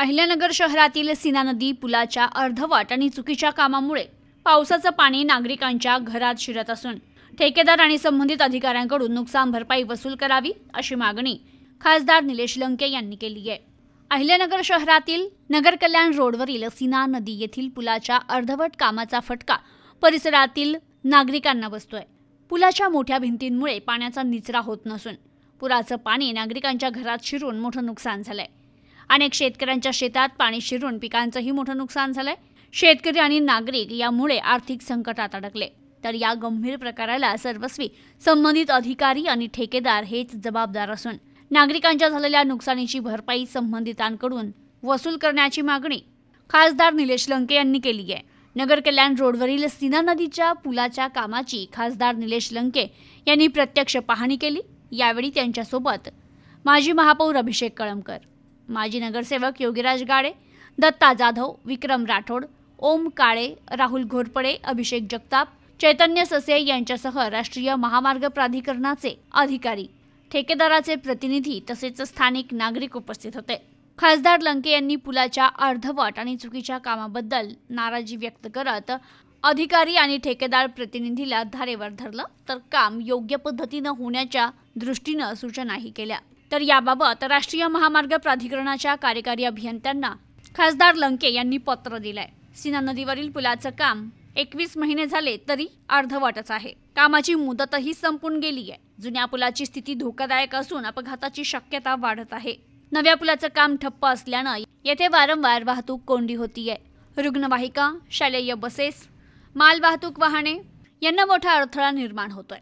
अहिल्यानगर शहरातील सीना नदी पुलाच्या अर्धवट आणि चुकीच्या कामामुळे पावसाचं पाणी नागरिकांच्या घरात शिरत असून ठेकेदार आणि संबंधित अधिकाऱ्यांकडून नुकसान भरपाई वसूल करावी अशी मागणी खासदार निलेश लंके यांनी केली आहे। अहिल्यानगर शहरातील नगर कल्याण रोडवरील सीना नदी येथील पुलाच्या अर्धवट कामाचा फटका परिसरातील नागरिकांना बसतोय। पुलाच्या मोठ्या भिंतींमुळे पाण्याचा निचरा होत नसून पुराचं पाणी नागरिकांच्या घरात शिरून मोठं नुकसान झालंय। अनेक शेतकऱ्यांच्या शेतात पाणी शिरून पिकांचंही मोठं नुकसान झालंय। शेतकरी आणि नागरिक यामुळे आर्थिक संकटात अडकले। तर या गंभीर प्रकाराला सर्वस्वी संबंधित अधिकारी आणि ठेकेदार हेच जबाबदार असून नागरिकांच्या झालेल्या नुकसानीची भरपाई संबंधितांकडून वसूल करण्याची मागणी खासदार निलेश लंके यांनी केली आहे। नगर कल्याण रोडवरील सीना नदीच्या पुलाच्या कामाची खासदार निलेश लंके यांनी प्रत्यक्ष पाहणी केली। यावेळी त्यांच्यासोबत माजी महापौर अभिषेक कळमकर, माजी नगरसेवक योगीराज गाडे, दत्ता जाधव, विक्रम राठोड, ओम काळे, राहुल घोरपडे, अभिषेक जगताप, चैतन्य ससे यांच्यासह राष्ट्रीय महामार्ग प्राधिकरणाचे अधिकारी, ठेकेदाराचे प्रतिनिधी तसेच स्थानिक नागरिक उपस्थित होते। खासदार लंके यांनी पुलाच्या अर्धवट आणि चुकीच्या कामाबद्दल नाराजी व्यक्त करत अधिकारी आणि ठेकेदार प्रतिनिधीला धारेवर धरलं, तर काम योग्य पद्धतीने होण्याच्या दृष्टीने सूचनाही केल्या। तर याबाबत राष्ट्रीय महामार्ग प्राधिकरणाच्या कार्यकारी अभियंत्यांना खासदार लंके यांनी पत्र दिलंय। सीना नदीवरील पुलाचं काम 21 महिने झाले तरी अर्धवटच आहे। कामाची मुदतही संपून गेली आहे। जुन्या पुलाची स्थिती धोकादायक असून अपघाताची शक्यता वाढत आहे। नव्या पुलाचं काम ठप्प असल्यानं येथे वारंवार वाहतूक कोंडी होतीये। रुग्णवाहिका, शालेय बसेस, मालवाहतूक वाहने यांना मोठा अडथळा निर्माण होतोय।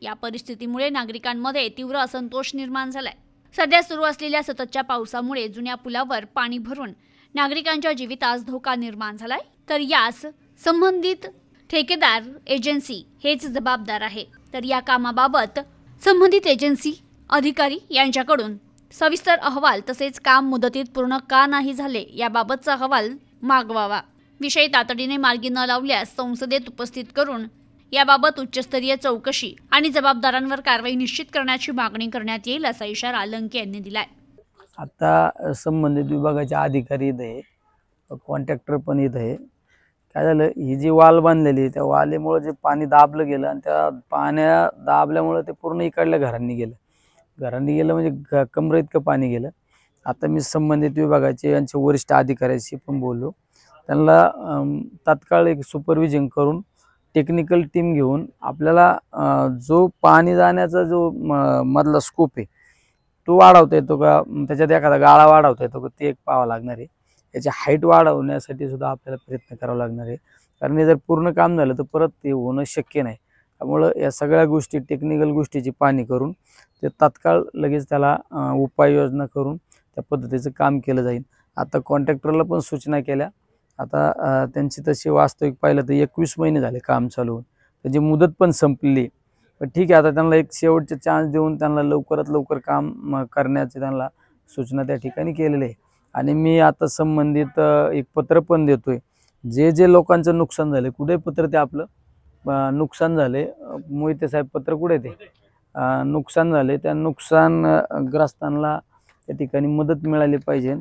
या परिस्थितीमुळे नागरिकांमध्ये तीव्र असंतोष निर्माण झालाय। सध्या सुरू असलेल्या सततच्या पावसामुळे जुन्या पुलावर पाणी भरून नागरिकांच्या जीवितास धोका निर्माण झालाय। तर यास संबंधित ठेकेदार एजन्सी हेच जबाबदार आहे। तर या कामाबाबत संबंधित एजन्सी अधिकारी यांच्याकडून सविस्तर अहवाल तसेच काम मुदतीत पूर्ण का नाही झाले याबाबतचा अहवाल मागवावा। विषय तातडीने मार्गी न लावल्यास संसदेत उपस्थित करून याबाबत उच्चस्तरीय चौकशी आणि जबाबदारांवर कारवाई निश्चित करण्याची मागणी करण्यात येईल असा इशारा लंके यांनी दिलाय। आता संबंधित विभागाचे अधिकारी इथे, कॉन्ट्रॅक्टर पण इथे, काय झालं, ही जी वाल बांधलेली त्या वालीमुळे जे पाणी दाबलं गेलं आणि त्या पाण्या दाबल्यामुळे ते पूर्ण इकडल्या घरांनी गेलं म्हणजे कमरे इतकं पाणी गेलं। आता मी संबंधित विभागाचे यांचे वरिष्ठ अधिकाऱ्यांशी पण बोललो, त्यांना तात्काळ एक सुपरविजन करून टेक्निकल टीम घेऊन आपल्याला जो पाणी जाण्याचा जो मधला स्कोप आहे तो वाढवता येतो का, त्याच्यात एखादा गाळा वाढवता येतो का ते एक पाहावं लागणार आहे। याची हाईट वाढवण्यासाठी सुद्धा आपल्याला प्रयत्न करावा लागणार आहे, कारण हे जर पूर्ण काम झालं तर परत ते होणं शक्य नाही। त्यामुळं या सगळ्या गोष्टी टेक्निकल गोष्टीची पाहणी करून ते तात्काळ लगेच त्याला उपाययोजना करून त्या पद्धतीचं काम केलं जाईल। आता कॉन्ट्रॅक्टरला पण सूचना केल्या। आता त्यांची तशी वास्तविक पाहिलं तर 21 महिने झाले काम चालू होऊन, त्याची मुदत पण संपली। पण ठीक आहे, आता त्यांना एक शेवटचे चान्स देऊन त्यांना लवकरात लवकर काम करण्याचे त्यांना सूचना त्या ठिकाणी केलेली आहे। आणि मी आता संबंधित एक पत्र पण देतोय, जे जे लोकांचं नुकसान झाले, कुठे पत्र ते आपलं नुकसान झाले, मोहिते साहेब पत्र कुठे ते नुकसान झाले, त्या नुकसानग्रस्तांना त्या ठिकाणी मदत मिळाली पाहिजे।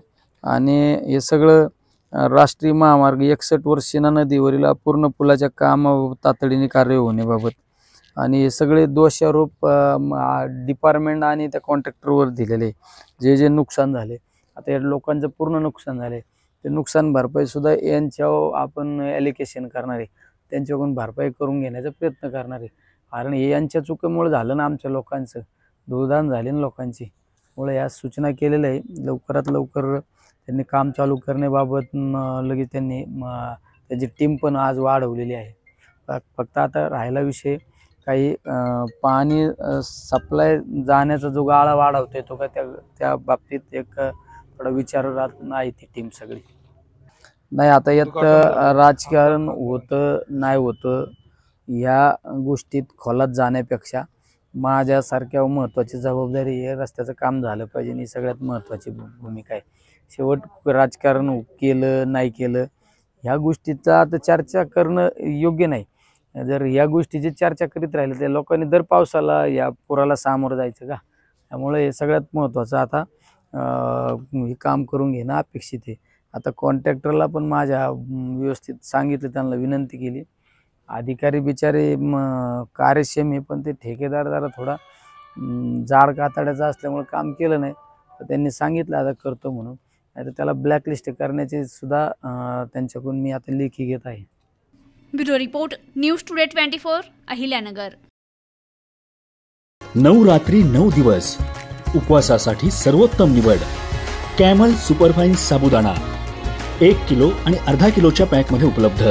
आणि हे सगळं राष्ट्रीय महामार्ग 61 वर सीना नदीवरील अपूर्ण पुलाच्या कामाबाबत तातडीने कार्य होण्याबाबत आणि हे सगळे दोषारोप डिपार्टमेंट आणि त्या कॉन्ट्रॅक्टरवर दिलेले, जे जे नुकसान झाले, आता या लोकांचं पूर्ण नुकसान झाले ते नुकसान भरपाई सुद्धा यांच्यावर आपण ॲलिकेशन करणार आहे, त्यांच्याकडून भरपाई करून घेण्याचा प्रयत्न करणार आहे। कारण हे यांच्या चुकीमुळे झालं ना, आमच्या लोकांचं दुर्दैव झाले ना लोकांची, मुळे या सूचना केलेल्या आहे। लवकरात लवकर त्यांनी काम चालू करण्याबाबत लगेच त्यांनी त्याची टीम पण आज वाढवलेली आहे। फक्त आता राहिला विषय काही पाणी सप्लाय जाण्याचा जो गाळा वाढवता येतो का त्या बाबतीत एक थोडा विचारात नाही ती टीम सगळी नाही। आता यात राजकारण होतं नाही होतं या गोष्टीत खोलात जाण्यापेक्षा माझ्यासारख्या महत्त्वाची जबाबदारी आहे, रस्त्याचं काम झालं पाहिजे ही सगळ्यात महत्त्वाची भूमिका आहे। शेवट राजकारण केलं नाही केलं ह्या गोष्टीचा आता चर्चा करणं योग्य नाही। जर या गोष्टीची चर्चा करीत राहिले तर लोकांनी दर पावसाला या पुराला सामोरं जायचं का? त्यामुळे हे सगळ्यात महत्त्वाचं आता हे काम करून घेणं अपेक्षित आहे. आता कॉन्ट्रॅक्टरला पण माझ्या व्यवस्थित सांगितलं, त्यांना विनंती केली. अधिकारी बिचारे कार्यक्षम आहे, पण ते ठेकेदार जरा थोडा जाड कातड्याचा असल्यामुळे काम केलं नाही. तर त्यांनी सांगितलं आता करतो म्हणून, नाहीतर त्याला ब्लॅकलिस्ट करण्याची सुद्धा त्यांच्याकडून मी आता लेखी घेत आहे. Bureau report, news today 24, Ahilyanagar. 9 रात्री 9 दिवस उपवासासाठी सर्वोत्तम निवड कॅमल सुपरफाईन साबुदाणा 1 किलो आणि अर्धा किलोच्या पॅकमध्ये उपलब्ध.